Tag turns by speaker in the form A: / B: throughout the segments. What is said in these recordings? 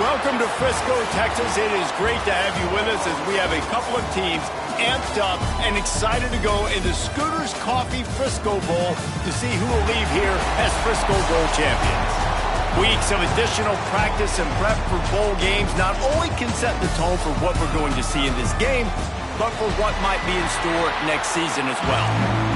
A: Welcome to Frisco, Texas. It is great to have you with us as we have a couple of teams amped up and excited to go in the Scooters Coffee Frisco Bowl to see who will leave here as Frisco Bowl champions. Weeks of additional practice and prep for bowl games not only can set the tone for what we're going to see in this game, but for what might be in store next season as well.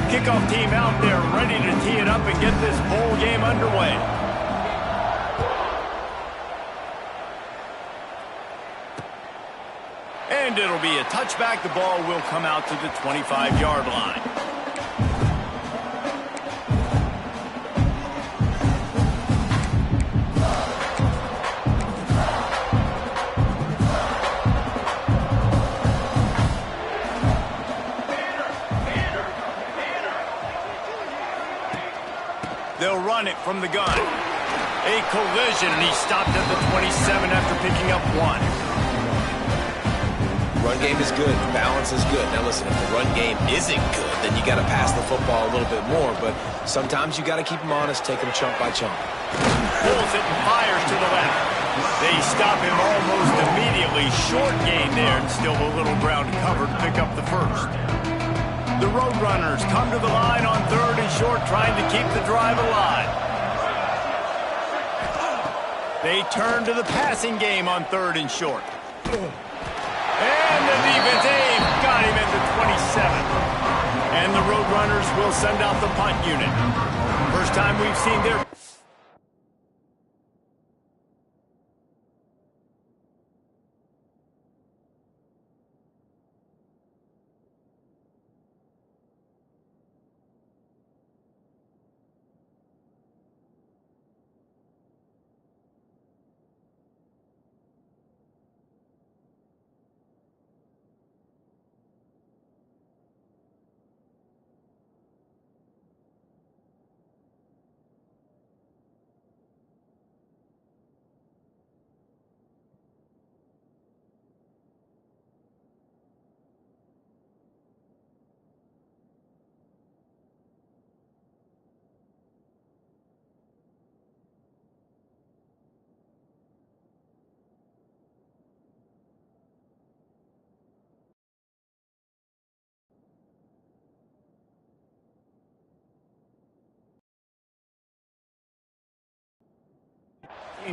A: Kickoff team out there ready to tee it up and get this bowl game underway. And it'll be a touchback. The ball will come out to the 25-yard line. They'll run it from the gun. A collision, and he stopped at the 27 after picking up one.
B: Run game is good. Balance is good. Now listen, if the run game isn't good, then you got to pass the football a little bit more. But sometimes you got to keep them honest, take them chunk by chunk.
A: Pulls it and fires to the left. They stop him almost immediately. Short gain there, and still a little ground cover to pick up the first. The Roadrunners come to the line on 3rd and short, trying to keep the drive alive. They turn to the passing game on 3rd and short. And the defense got him at the 27. And the Roadrunners will send out the punt unit. First time we've seen their...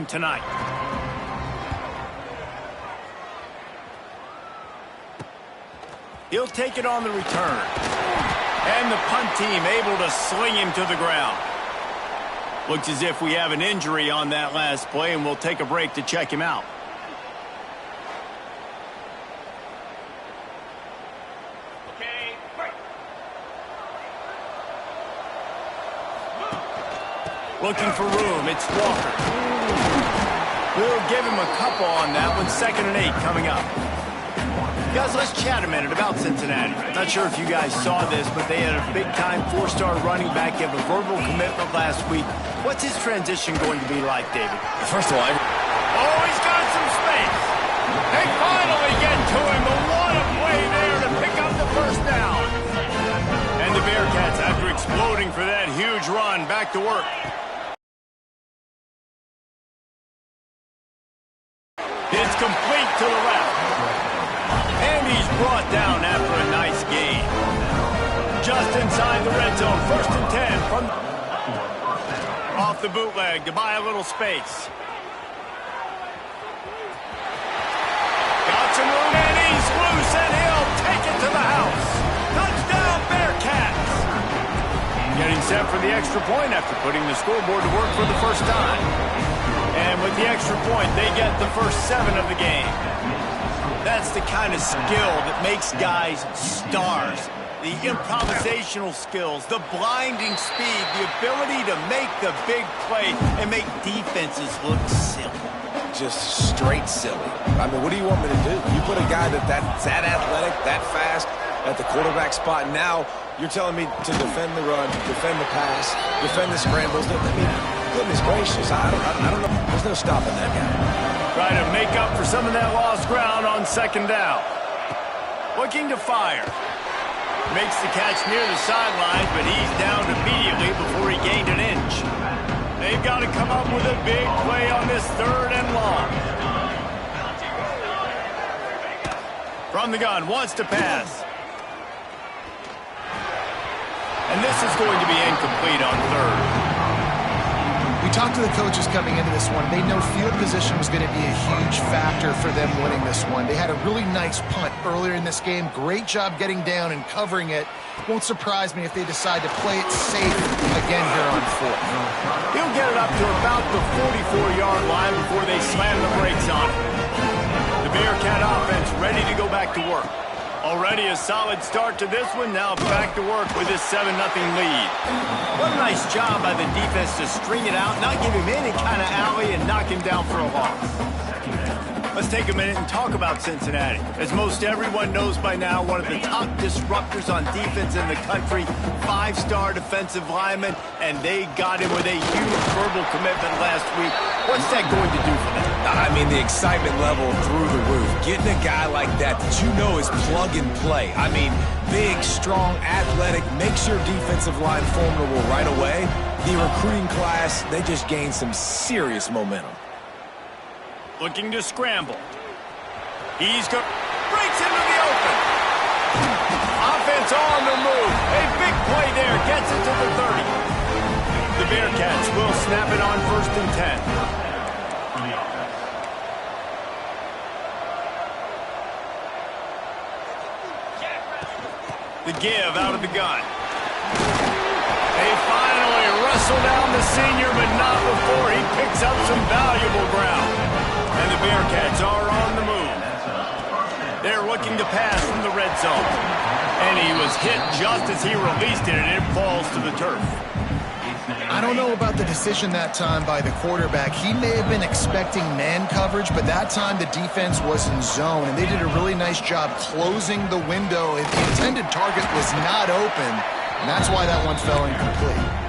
A: tonight. He'll take it on the return. And the punt team able to sling him to the ground. Looks as if we have an injury on that last play, and we'll take a break to check him out. Looking for room, it's Walker. We'll give him a couple on that one. 2nd and 8 coming up. Guys, let's chat a minute about Cincinnati. Not sure if you guys saw this, but they had a big-time 4-star running back give a verbal commitment last week. What's his transition going to be like, David?
B: First of all,
A: oh, he's got some space. They finally get to him, but what a play there to pick up the first down. And the Bearcats, after exploding for that huge run, back to work. It's complete to the left. And he's brought down after a nice gain. Just inside the red zone, 1st and 10 from off the bootleg to buy a little space. Got some room, and he's loose, and he'll take it to the house. Touchdown, Bearcats! Getting set for the extra point after putting the scoreboard to work for the first time. And with the extra point, they get the first 7 of the game. That's the kind of skill that makes guys stars. The improvisational skills, the blinding speed, the ability to make the big play and make defenses look silly.
B: just straight silly. I mean, what do you want me to do? You put a guy that's that athletic, that fast, at the quarterback spot. Now you're telling me to defend the run, defend the pass, defend the scrambles. I mean, goodness gracious, I don't know. There's no stopping that guy.
A: Trying to make up for some of that lost ground on second down. Looking to fire. Makes the catch near the sideline, but he's down immediately before he gained an inch. They've got to come up with a big play on this 3rd and long. From the gun, wants to pass. And this is going to be incomplete on 3rd.
C: We talked to the coaches coming into this one. They know field position was going to be a huge factor for them winning this one. They had a really nice punt earlier in this game. Great job getting down and covering it. Won't surprise me if they decide to play it safe again here on 4th.
A: He'll get it up to about the 44-yard line before they slam the brakes on it. The Bearcat offense ready to go back to work. Already a solid start to this one. Now back to work with this 7-0 lead. What a nice job by the defense to string it out, not give him any kind of alley, and knock him down for a loss. Let's take a minute and talk about Cincinnati. As most everyone knows by now, one of the top disruptors on defense in the country, 5-star defensive lineman, and they got him with a huge verbal commitment last week. What's that going to do for them?
B: I mean, the excitement level through the roof. Getting a guy like that you know is plug and play. I mean, big, strong, athletic, makes your defensive line formidable right away. The recruiting class, they just gained some serious momentum.
A: Looking to scramble. He's go breaks into the open. Offense on the move. A big play there. Gets it to the 30. The Bearcats will snap it on 1st and 10. The give out of the gun. They finally wrestle down the senior, but not before he picks up some valuable ground. And the Bearcats are on the move. They're looking to pass from the red zone. And he was hit just as he released it, and it falls to the turf.
C: I don't know about the decision that time by the quarterback. He may have been expecting man coverage, but that time the defense was in zone, and they did a really nice job closing the window. The intended target was not open, and that's why that one fell incomplete.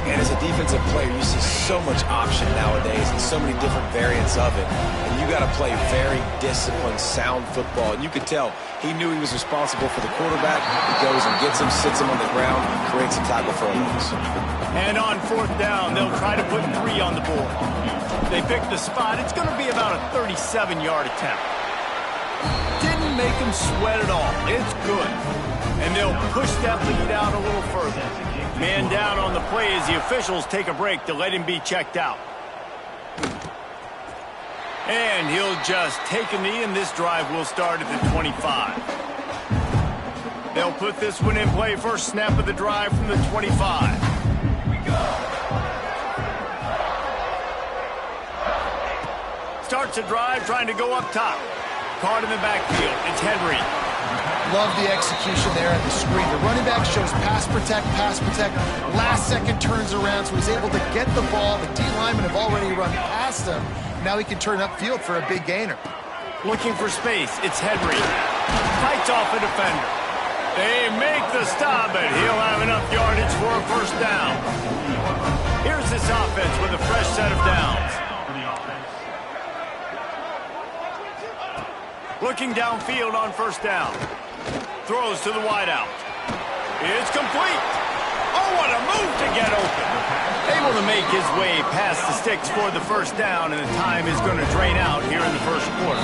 B: And as a defensive player, you see so much option nowadays and so many different variants of it. And you got to play very disciplined, sound football. And you could tell he knew he was responsible for the quarterback. He goes and gets him, sits him on the ground, creates a tackle for a loss.
A: And on 4th down, they'll try to put 3 on the board. They pick the spot. It's going to be about a 37-yard attempt. Didn't make him sweat at all. It's good. And they'll push that lead out a little further. Man down on the play as the officials take a break to let him be checked out. And he'll just take a knee, and this drive will start at the 25. They'll put this one in play. First snap of the drive from the 25. Starts a drive trying to go up top. Caught in the backfield. It's Henry.
C: Love the execution there at the screen. The running back shows pass protect. Last second turns around, so he's able to get the ball. The D linemen have already run past him. Now he can turn upfield for a big gainer.
A: Looking for space. It's Henry. Fights off a defender. They make the stop, but he'll have enough yardage for a 1st down. Here's this offense with a fresh set of downs. Looking downfield on 1st down. Throws to the wideout. It's complete. Oh, what a move to get open. Able to make his way past the sticks for the 1st down, and the time is going to drain out here in the 1st quarter.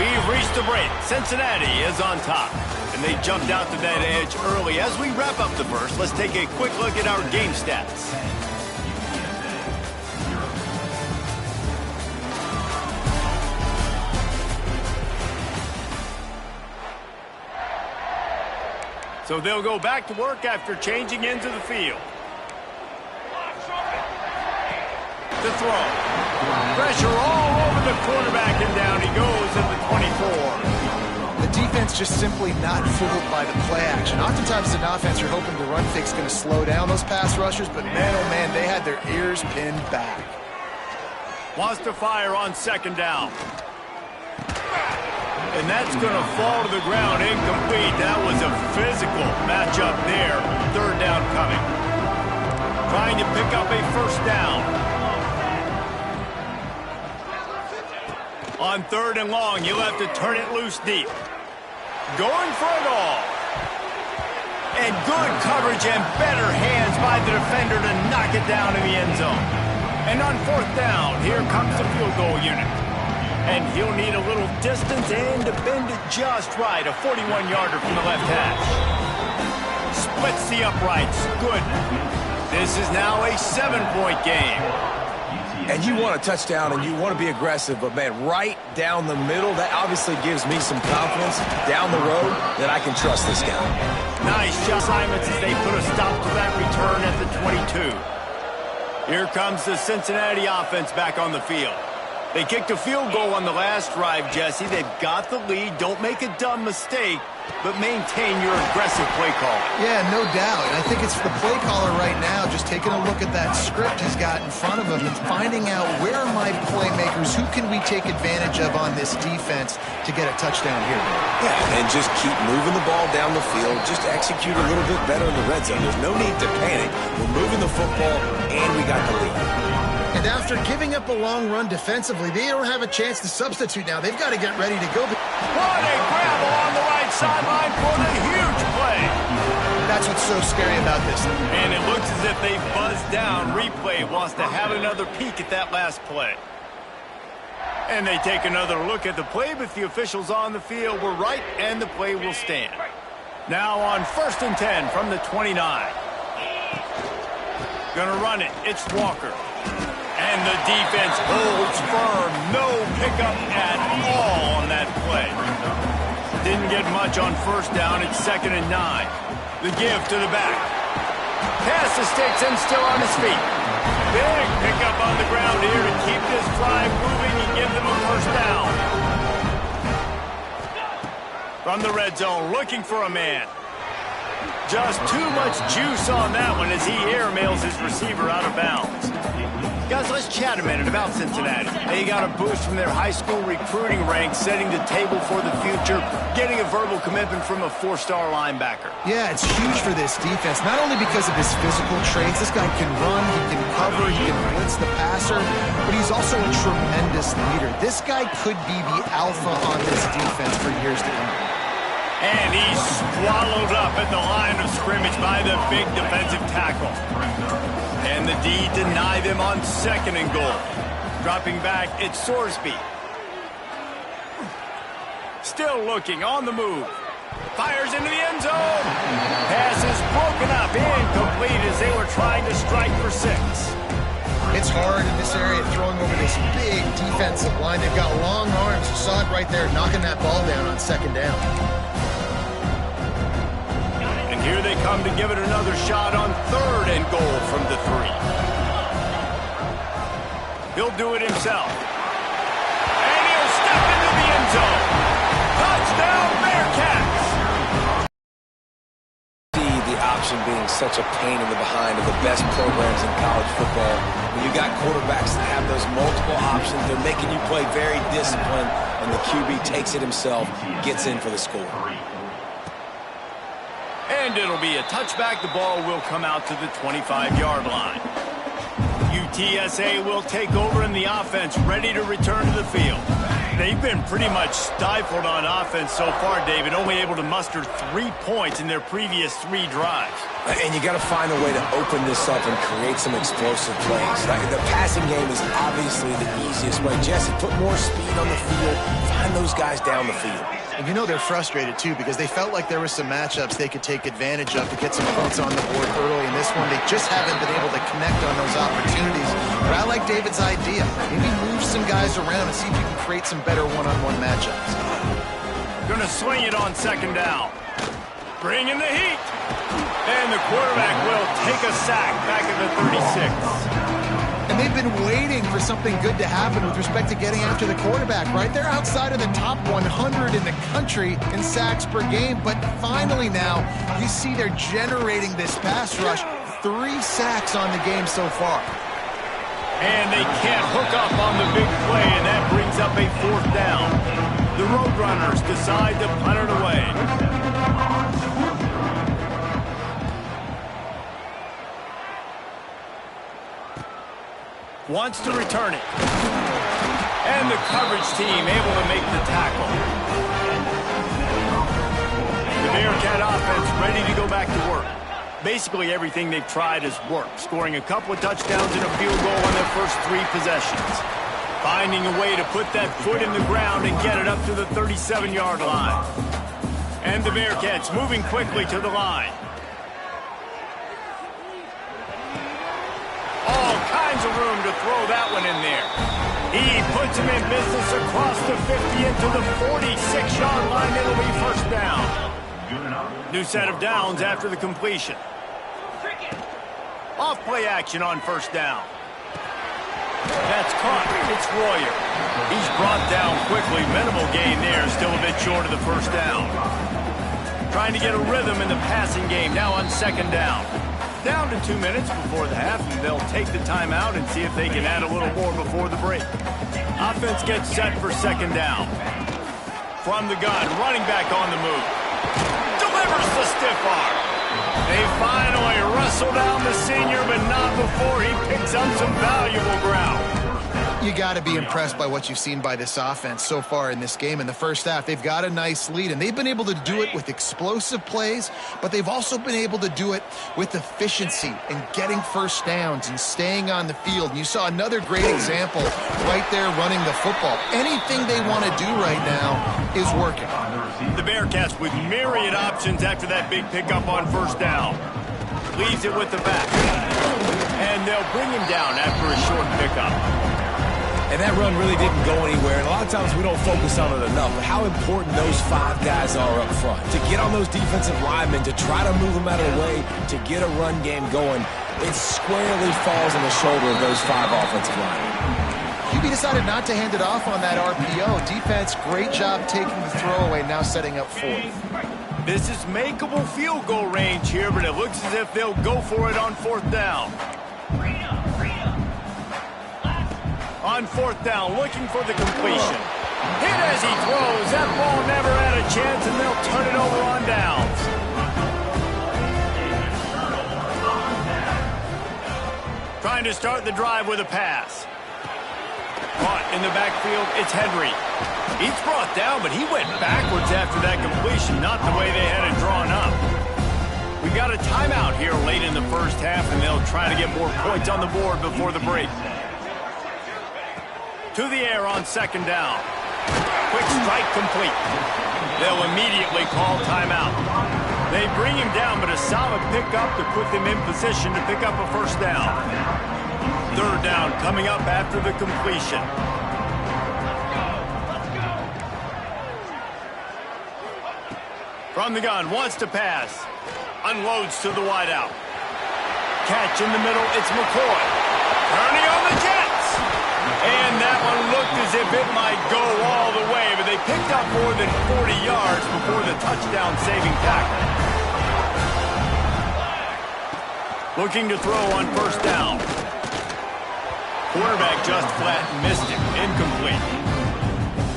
A: We've reached the break. Cincinnati is on top, and they jumped out to that edge early. As we wrap up the 1st, let's take a quick look at our game stats. So they'll go back to work after changing into the field. The throw. Pressure all over the quarterback, and down he goes at the 24.
C: The defense just simply not fooled by the play action. Oftentimes as an offense, you're hoping the run fake's going to slow down those pass rushers, but man, oh man, they had their ears pinned back.
A: Wants to fire on 2nd down. And that's going to fall to the ground, incomplete. That was a physical matchup there. 3rd down coming. Trying to pick up a 1st down. On 3rd and long, you'll have to turn it loose deep. Going for it all. And good coverage and better hands by the defender to knock it down in the end zone. And on fourth down, here comes the field goal unit. And he'll need a little distance and to bend it just right. A 41-yarder from the left hash. Splits the uprights. Good. This is now a 7-point game.
B: And you want a touchdown and you want to be aggressive, but, man, right down the middle, that obviously gives me some confidence down the road that I can trust this guy.
A: Nice job assignments as they put a stop to that return at the 22. Here comes the Cincinnati offense back on the field. They kicked a field goal on the last drive, Jesse. They've got the lead. Don't make a dumb mistake, but maintain your aggressive play call.
C: Yeah, no doubt. And I think it's the play caller right now just taking a look at that script he's got in front of him and finding out where are my playmakers, who can we take advantage of on this defense to get a touchdown here.
B: Yeah, and just keep moving the ball down the field. Just execute a little bit better in the red zone. There's no need to panic. We're moving the football, and we got the lead.
C: And after giving up a long run defensively, they don't have a chance to substitute now. They've got to get ready to go.
A: What a grab along the right sideline for the huge play.
C: That's what's so scary about this.
A: And it looks as if they buzzed down. Replay wants to have another peek at that last play. And they take another look at the play, but the officials on the field were right, and the play will stand. Now on 1st and 10 from the 29. Gonna run it. It's Walker. And the defense holds firm. No pickup at all on that play. Didn't get much on first down. It's 2nd and 9. The give to the back. Pass the sticks and still on his feet. Big pickup on the ground here to keep this drive moving and give them a first down. From the red zone, looking for a man. Just too much juice on that one as he airmails his receiver out of bounds. Guys, let's chat a minute about Cincinnati. They got a boost from their high school recruiting ranks, setting the table for the future, getting a verbal commitment from a 4-star linebacker.
C: Yeah, it's huge for this defense, not only because of his physical traits. This guy can run, he can cover, he can blitz the passer, but he's also a tremendous leader. This guy could be the alpha on this defense for years to come.
A: And he's swallowed up at the line of scrimmage by the big defensive tackle. And the D deny them on 2nd and goal. Dropping back, it's Sorsby. Still looking, on the move. Fires into the end zone. Pass is broken up, incomplete as they were trying to strike for 6.
C: It's hard in this area throwing over this big defensive line. They've got long arms. You saw it right there, knocking that ball down on 2nd down.
A: Here they come to give it another shot on 3rd and goal from the 3. He'll do it himself. And he'll step into the end zone. Touchdown, Bearcats!
B: See the option being such a pain in the behind of the best programs in college football. When you got quarterbacks that have those multiple options, they're making you play very disciplined, and the QB takes it himself, gets in for the score.
A: And it'll be a touchback. The ball will come out to the 25-yard line. UTSA will take over in the offense, ready to return to the field. They've been pretty much stifled on offense so far, David, only able to muster 3 points in their previous 3 drives.
B: And you got to find a way to open this up and create some explosive plays. The passing game is obviously the easiest way. Jesse, put more speed on the field. Find those guys down the field.
C: And you know they're frustrated, too, because they felt like there were some matchups they could take advantage of to get some points on the board early. In this one, they just haven't been able to connect on those opportunities. But I like David's idea. Maybe move some guys around and see if you can create some better one-on-one matchups.
A: Gonna swing it on 2nd down. Bring in the heat. And the quarterback will take a sack back at the 36.
C: And they've been waiting for something good to happen with respect to getting after the quarterback, right? They're outside of the top 100 in the country in sacks per game, but finally now you see they're generating this pass rush. 3 sacks on the game so far.
A: And they can't hook up on the big play, and that brings up a 4th down. The Roadrunners decide to punt it away. Wants to return it. And the coverage team able to make the tackle. The Bearcat offense ready to go back to work. Basically, everything they've tried has worked, scoring a couple of touchdowns and a field goal on their first 3 possessions. Finding a way to put that foot in the ground and get it up to the 37-yard line. And the Bearcats moving quickly to the line. All kinds of room to throw that one in there. He puts him in business across the 50 into the 46-yard line. It'll be first down. New set of downs after the completion. Off play action on first down. That's caught. It's Royer. He's brought down quickly. Minimal gain there. Still a bit short of the first down. Trying to get a rhythm in the passing game now on second down. Down to 2 minutes before the half, and they'll take the timeout and see if they can add a little more before the break. Offense gets set for second down. From the gun, running back on the move. Delivers the stiff arm. They finally wrestle down the senior, but not before he picks up some valuable ground.
C: You got to be impressed by what you've seen by this offense so far in this game. In the first half, they've got a nice lead, and they've been able to do it with explosive plays, but they've also been able to do it with efficiency and getting first downs and staying on the field. And you saw another great example right there running the football. Anything they want to do right now is working.
A: The Bearcats with myriad options after that big pickup on first down. Leaves it with the back. And they'll bring him down after a short pickup.
B: And that run really didn't go anywhere, and a lot of times we don't focus on it enough, but how important those 5 guys are up front. To get on those defensive linemen, to try to move them out of the way, to get a run game going, it squarely falls on the shoulder of those 5 offensive linemen.
C: QB decided not to hand it off on that RPO. Defense, great job taking the throwaway, now setting up 4th.
A: This is makeable field goal range here, but it looks as if they'll go for it on 4th down. On 4th down, looking for the completion. Hit as he throws. That ball never had a chance, and they'll turn it over on downs. Trying to start the drive with a pass. Caught in the backfield, it's Henry. He's brought down, but he went backwards after that completion, not the way they had it drawn up. We got a timeout here late in the first half, and they'll try to get more points on the board before the break. To the air on second down. Quick strike complete. They'll immediately call timeout. They bring him down, but a solid pickup to put them in position to pick up a first down. 3rd down coming up after the completion. From the gun, wants to pass. Unloads to the wideout. Catch in the middle, it's McCoy. Turning on the Jets. And that one looked as if it might go all the way, but they picked up more than 40 yards before the touchdown-saving tackle. Looking to throw on first down. Quarterback just flat missed it. Incomplete.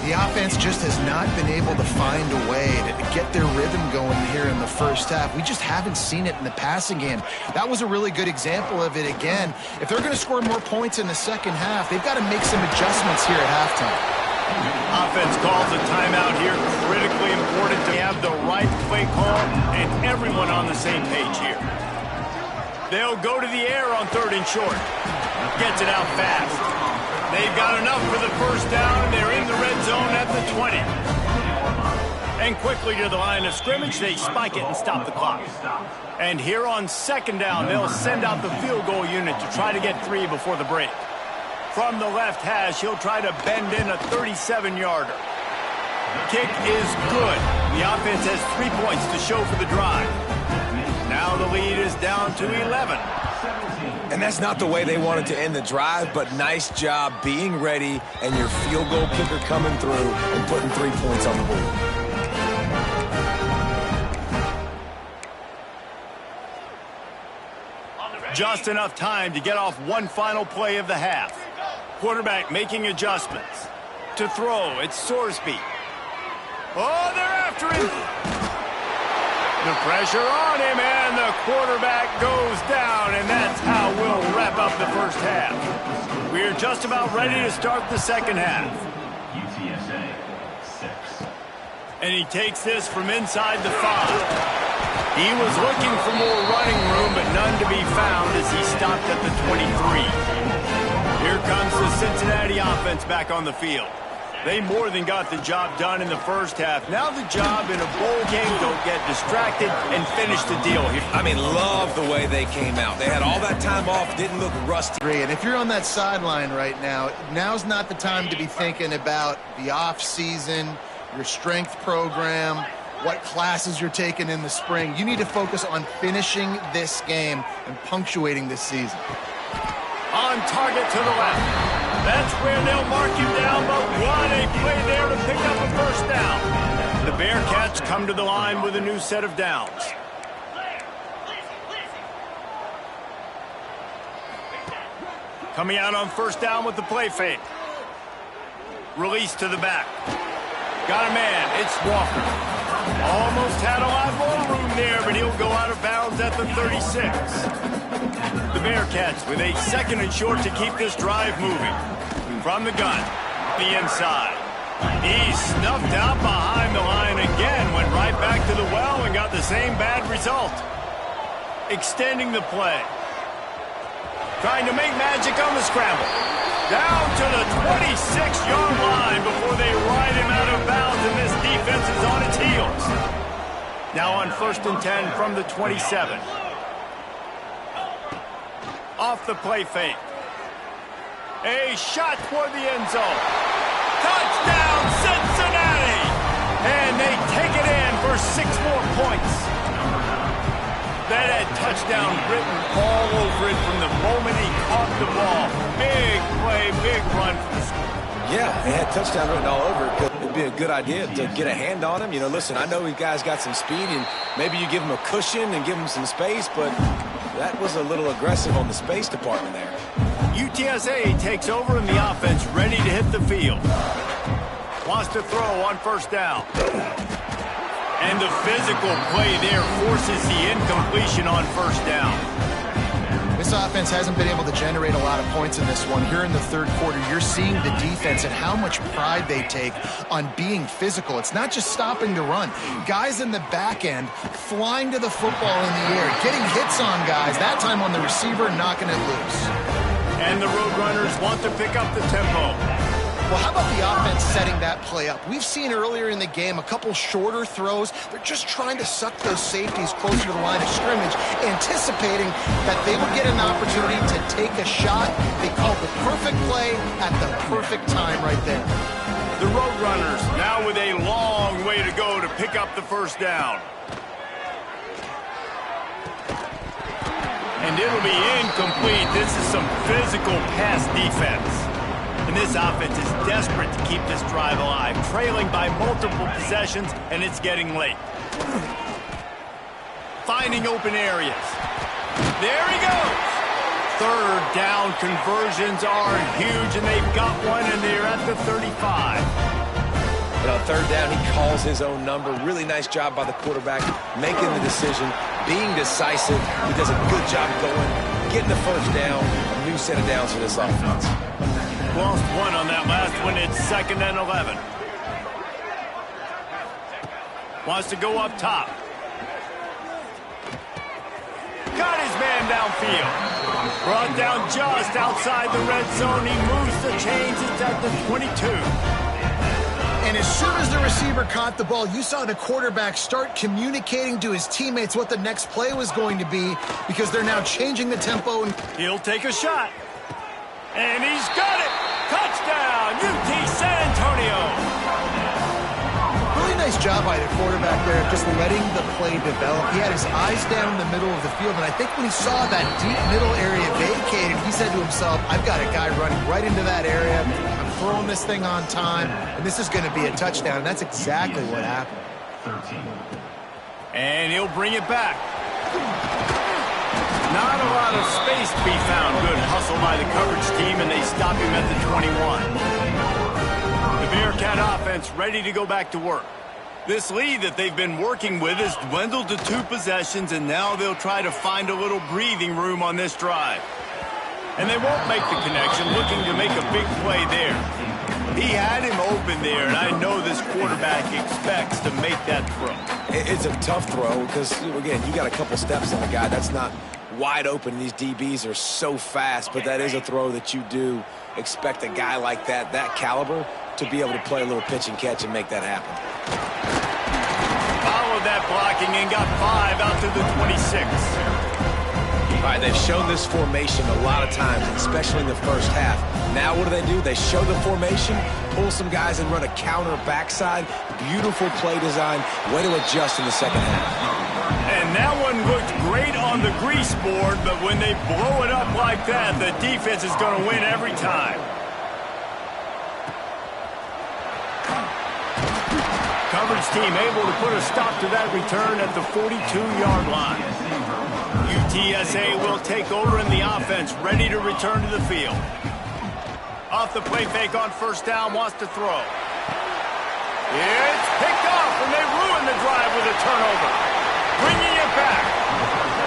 C: The offense just has not been able to find a way to get their rhythm going here in the first half. We just haven't seen it in the passing game. That was a really good example of it again. If they're going to score more points in the second half, they've got to make some adjustments here at halftime.
A: Offense calls a timeout here. Critically important to have the right play call and everyone on the same page here. They'll go to the air on 3rd and short. Gets it out fast. They've got enough for the first down, and they're in the red zone at the 20. And quickly to the line of scrimmage, they spike it and stop the clock. And here on second down, they'll send out the field goal unit to try to get 3 before the break. From the left hash, he'll try to bend in a 37-yarder. Kick is good. The offense has 3 points to show for the drive. Now the lead is down to 11.
B: And that's not the way they wanted to end the drive, but nice job being ready and your field goal kicker coming through and putting 3 points on the board.
A: Just enough time to get off one final play of the half. Quarterback making adjustments. To throw, it's Sorsby. Oh, they're after him. The pressure on him, and the quarterback goes down, and that's how we'll wrap up the first half. We're just about ready to start the second half. And he takes this from inside the 5. He was looking for more running room, but none to be found as he stopped at the 23. Here comes the Cincinnati offense back on the field. They more than got the job done in the first half. Now the job in a bowl game, don't get distracted and finish the deal here.
B: I mean, love the way they came out. They had all that time off, didn't look rusty.
C: And if you're on that sideline right now, now's not the time to be thinking about the off season, your strength program, what classes you're taking in the spring. You need to focus on finishing this game and punctuating this season.
A: On target to the left. That's where they'll mark him down, but what a play there to pick up a first down. The Bearcats come to the line with a new set of downs. Coming out on first down with the play fake. Release to the back. Got a man. It's Walker. Almost had a lot more room there, but he'll go out of bounds at the 36. The Bearcats with a 2nd and short to keep this drive moving. From the gun, the inside. He's snuffed out behind the line again, went right back to the well and got the same bad result. Extending the play. Trying to make magic on the scramble. Down to the 26-yard line before they ride him out of bounds, and this defense is on its heels. Now on 1st and 10 from the 27. Off the play fake. A shot toward the end zone. Touchdown, Cincinnati! And they take it in for 6 more points. That had touchdown written all over it from the moment he caught the ball. Big play, big run for the score.
B: Yeah, it had touchdown written all over it. It'd be a good idea to get a hand on him. You know, listen, I know these guys got some speed, and maybe you give him a cushion and give him some space, but that was a little aggressive on the space department there.
A: UTSA takes over and the offense ready to hit the field. Wants to throw on first down. And the physical play there forces the incompletion on first down.
C: This offense hasn't been able to generate a lot of points in this one. Here in the 3rd quarter, you're seeing the defense and how much pride they take on being physical. It's not just stopping to run. Guys in the back end flying to the football in the air, getting hits on guys, that time on the receiver, knocking it loose.
A: And the Roadrunners want to pick up the tempo.
C: Well, how about the offense setting that play up? We've seen earlier in the game a couple shorter throws. They're just trying to suck those safeties closer to the line of scrimmage, anticipating that they would get an opportunity to take a shot. They called the perfect play at the perfect time right there.
A: The Roadrunners now with a long way to go to pick up the first down. And it'll be incomplete. This is some physical pass defense. And this offense is desperate to keep this drive alive, trailing by multiple possessions, and it's getting late. Finding open areas. There he goes. 3rd down conversions are huge, and they've got one, and they're at the 35.
B: And on 3rd down, he calls his own number. Really nice job by the quarterback, making the decision, being decisive. He does a good job going, getting the first down. A new set of downs for this offense.
A: Lost one on that last one. It's 2nd and 11. Wants to go up top. Got his man downfield. Brought down just outside the red zone. He moves the chains. It's at the 22.
C: And as soon as the receiver caught the ball, you saw the quarterback start communicating to his teammates what the next play was going to be, because they're now changing the tempo. And
A: he'll take a shot. And he's got it. Touchdown, UT San Antonio.
C: Really nice job by the quarterback there, just letting the play develop. He had his eyes down the middle of the field, and I think when he saw that deep middle area vacated, he said to himself, I've got a guy running right into that area. I'm throwing this thing on time, and this is going to be a touchdown. And that's exactly what happened.
A: And he'll bring it back. Not a lot of space to be found. Good hustle by the coverage team, and they stop him at the 21. The Bearcat offense ready to go back to work. This lead that they've been working with has dwindled to 2 possessions, and now they'll try to find a little breathing room on this drive. And they won't make the connection, looking to make a big play there. He had him open there, and I know this this quarterback expects to make that throw.
B: It's a tough throw because, again, you got a couple steps on the guy. That's not wide open. These DBs are so fast, but that is a throw that you do expect a guy like that caliber, to be able to play a little pitch and catch and make that happen.
A: Followed that blocking and got 5 out to the 26.
B: All right, they've shown this formation a lot of times, especially in the first half. Now what do? They show the formation, pull some guys and run a counter backside. Beautiful play design. Way to adjust in the second half.
A: And that one looked great on the grease board, but when they blow it up like that, the defense is going to win every time. Coverage team able to put a stop to that return at the 42-yard line. UTSA will take over in the offense, ready to return to the field. Off the play fake on first down, wants to throw. It's picked off, and they ruin the drive with a turnover. Bringing it back.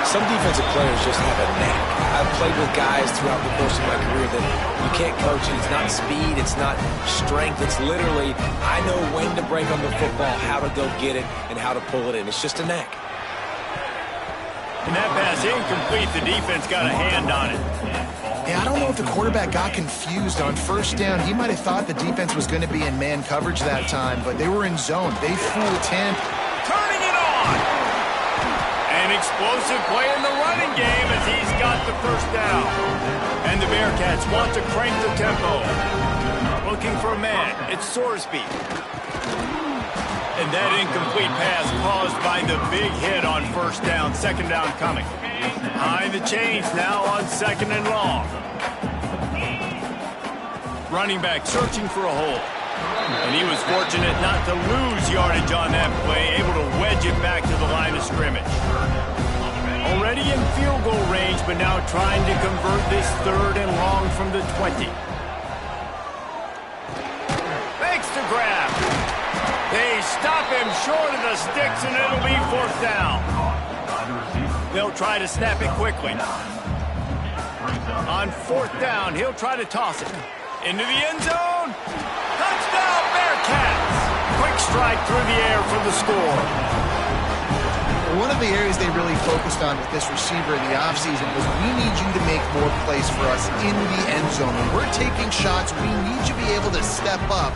B: Some defensive players just have a knack. I've played with guys throughout the course of my career that you can't coach it. It's not speed, it's not strength. It's literally, I know when to break on the football, how to go get it, and how to pull it in. It's just a knack.
A: And that pass incomplete. The defense got a hand on it.
C: Yeah, I don't know if the quarterback got confused on first down. He might have thought the defense was going to be in man coverage that time, but they were in zone. They fooled him.
A: Turning it on. An explosive play in the running game as he's got the first down. And the Bearcats want to crank the tempo. Looking for a man. It's Sorsby. And that incomplete pass caused by the big hit on first down. Second down coming. Behind the chains now on second and long. Running back searching for a hole. And he was fortunate not to lose yardage on that play, able to wedge it back to the line of scrimmage. Already in field goal range, but now trying to convert this third and long from the 20. Makes the grab. They stop him short of the sticks, and it'll be fourth down. They'll try to snap it quickly. On fourth down, he'll try to toss it. Into the end zone. Touchdown, Bearcats! Quick strike through the air for the score.
C: One of the areas they really focused on with this receiver in the offseason was, we need you to make more plays for us in the end zone. When we're taking shots, we need you to be able to step up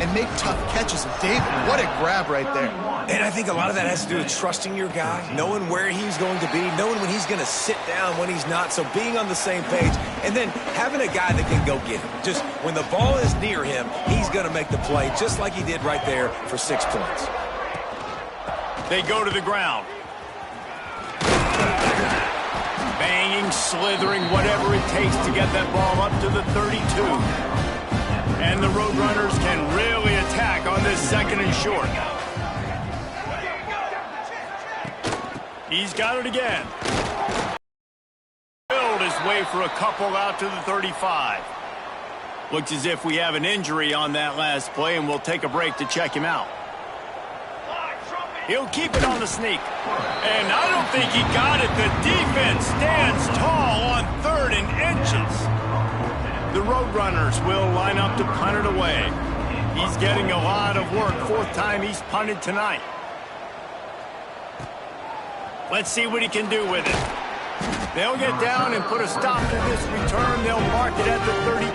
C: and make tough catches. And David, what a grab right there.
B: And I think a lot of that has to do with trusting your guy, knowing where he's going to be, knowing when he's going to sit down, when he's not. So being on the same page, and then having a guy that can go get it. Just when the ball is near him, he's going to make the play, just like he did right there for 6 points.
A: They go to the ground. Banging, slithering, whatever it takes to get that ball up to the 32. And the Roadrunners can really attack on this second and short. He's got it again. Build his way for a couple out to the 35. Looks as if we have an injury on that last play, and we'll take a break to check him out. He'll keep it on the sneak. And I don't think he got it. The defense stands tall on third and inches. The Roadrunners will line up to punt it away. He's getting a lot of work. Fourth time he's punted tonight. Let's see what he can do with it. They'll get down and put a stop to this return. They'll mark it at the 32.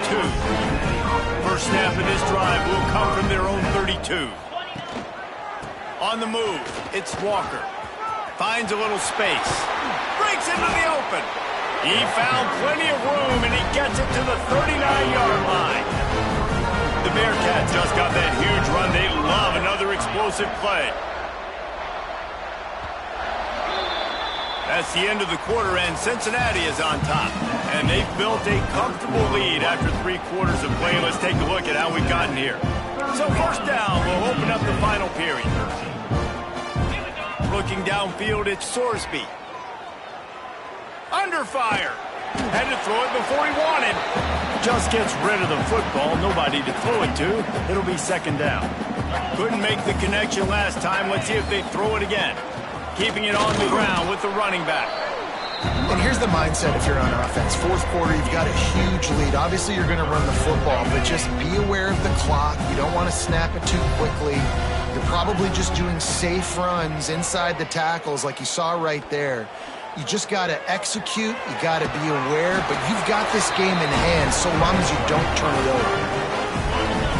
A: First snap of this drive will come from their own 32. On the move, it's Walker. Finds a little space. Breaks into the open. He found plenty of room, and he gets it to the 39-yard line. The Bearcats just got that huge run. They love another explosive play. That's the end of the quarter, and Cincinnati is on top. And they've built a comfortable lead after 3 quarters of play. Let's take a look at how we've gotten here. So first down, we'll open up the final period. Looking downfield, it's Sorsby. Under fire. Had to throw it before he wanted. Just gets rid of the football. Nobody to throw it to. It'll be second down. Couldn't make the connection last time. Let's see if they throw it again. Keeping it on the ground with the running back.
C: And here's the mindset if you're on offense. Fourth quarter, you've got a huge lead. Obviously, you're going to run the football, but just be aware of the clock. You don't want to snap it too quickly. You're probably just doing safe runs inside the tackles like you saw right there. You just got to execute. You got to be aware, but you've got this game in hand so long as you don't turn it over.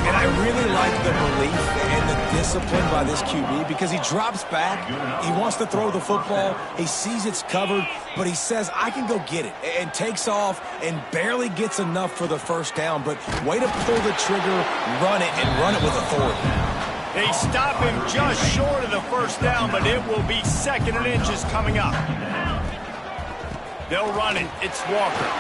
B: And I really like the belief and the discipline by this QB because he drops back, he wants to throw the football, he sees it's covered, but he says, I can go get it, and takes off and barely gets enough for the first down, but way to pull the trigger, run it, and run it with authority.
A: They stop him just short of the first down, but it will be 2nd and inches coming up. They'll run it. It's Walker.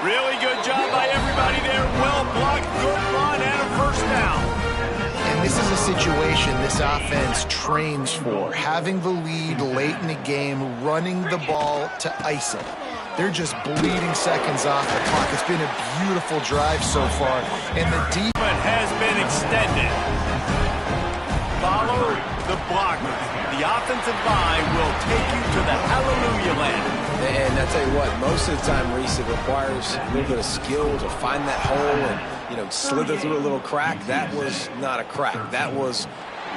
A: Really good job by everybody there. Well blocked, good run, and a first down.
C: And this is a situation this offense trains for. Having the lead late in the game, running the ball to ice it. They're just bleeding seconds off the clock. It's been a beautiful drive so far. And the defense
A: has been extended. Follow the blocker. The offensive line will take you to the hallelujah land.
B: And I tell you what, most of the time, Reese, it requires a little bit of skill to find that hole and, slither through a little crack. That was not a crack. That was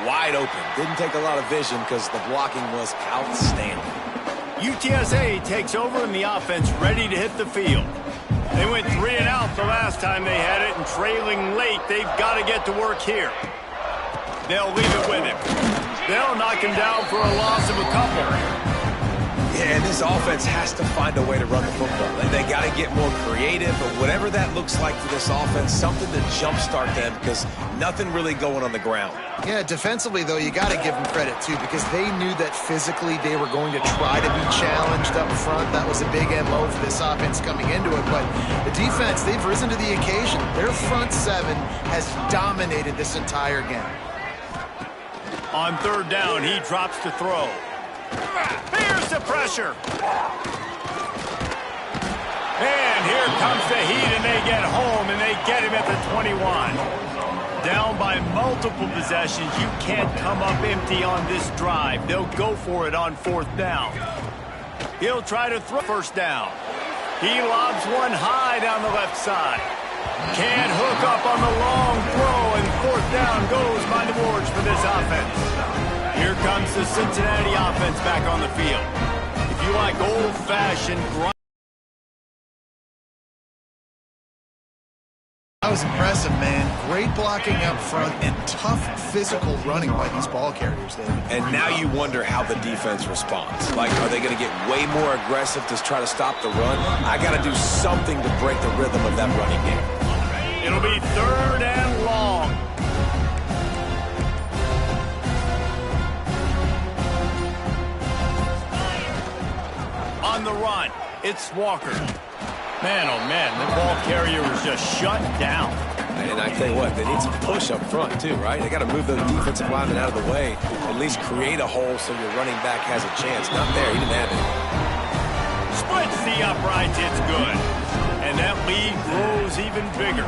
B: wide open. Didn't take a lot of vision because the blocking was outstanding.
A: UTSA takes over and the offense ready to hit the field. They went 3 and out the last time they had it, and trailing late, they've got to get to work here. They'll leave it with him. They'll knock him down for a loss of a couple.
B: Yeah, and this offense has to find a way to run the football. They got to get more creative, but whatever that looks like for this offense, something to jumpstart them because nothing really going on the ground.
C: Yeah, defensively, though, you got to give them credit, too, because they knew that physically they were going to try to be challenged up front. That was a big MO for this offense coming into it, but the defense, they've risen to the occasion. Their front seven has dominated this entire game.
A: On 3rd down, he drops to throw. Here's the pressure. And here comes the heat, and they get home, and they get him at the 21. Down by multiple possessions. You can't come up empty on this drive. They'll go for it on 4th down. He'll try to throw 1st down. He lobs one high down the left side. Can't hook up on the long throw, and 4th down goes by the boards for this offense. Here comes the Cincinnati offense back on the field. If you like old-fashioned grind.
C: That was impressive, man. Great blocking up front and tough physical running by these ball carriers, David.
B: And now you wonder how the defense responds. Like, are they going to get way more aggressive to try to stop the run? I got to do something to break the rhythm of that running game.
A: It'll be 3rd and long. On the run, it's Walker. Man, oh man, the ball carrier was just shut down.
B: And I tell you what, they need some push up front too, right? They got to move the defensive lineman out of the way, at least create a hole so your running back has a chance. Not there, he didn't have it.
A: Splits the uprights, it's good. And that lead grows even bigger.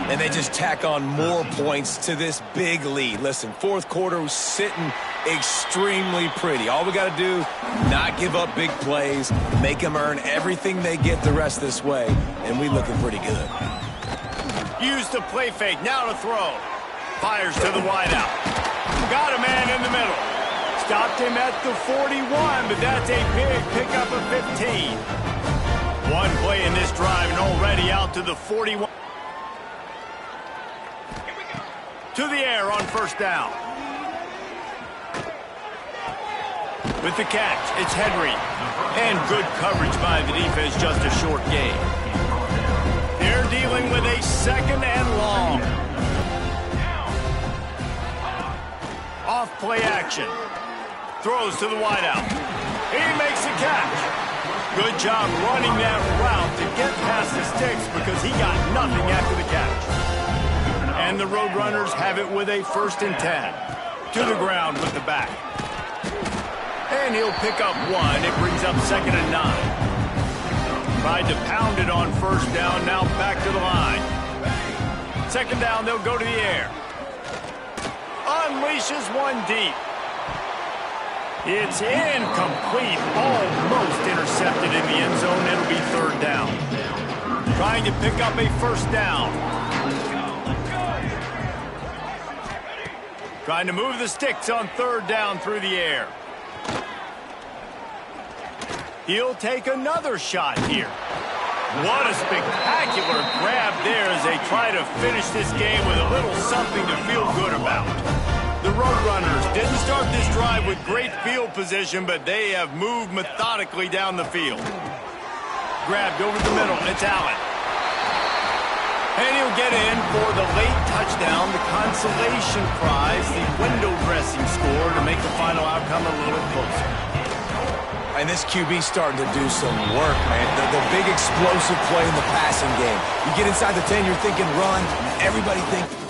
B: And they just tack on more points to this big lead. Listen, 4th quarter was sitting extremely pretty. All we got to do, not give up big plays, make them earn everything they get the rest this way, and we looking pretty good.
A: Use the play fake, now to throw. Fires to the wideout. Got a man in the middle. Stopped him at the 41, but that's a big pickup of 15. One play in this drive and already out to the 41. To the air on 1st down. With the catch, it's Henry. And good coverage by the defense, just a short gain. They're dealing with a 2nd and long. Off play action. Throws to the wideout. He makes the catch. Good job running that route to get past the sticks because he got nothing after the catch. And the Roadrunners have it with a 1st and 10. To the ground with the back. And he'll pick up 1. It brings up 2nd and 9. Tried to pound it on 1st down. Now back to the line. 2nd down, they'll go to the air. Unleashes one deep. It's incomplete, almost intercepted in the end zone. It'll be third down. Trying to pick up a first down. Trying to move the sticks on third down through the air. He'll take another shot here. What a spectacular grab there as they try to finish this game with a little something to feel good about. The Roadrunners didn't start this drive with great field position, but they have moved methodically down the field. Grabbed over the middle. It's Allen. And he'll get in for the late touchdown, the consolation prize, the window dressing score to make the final outcome a little closer.
B: And this QB's starting to do some work, man. The big explosive play in the passing game. You get inside the 10, you're thinking run. Everybody thinks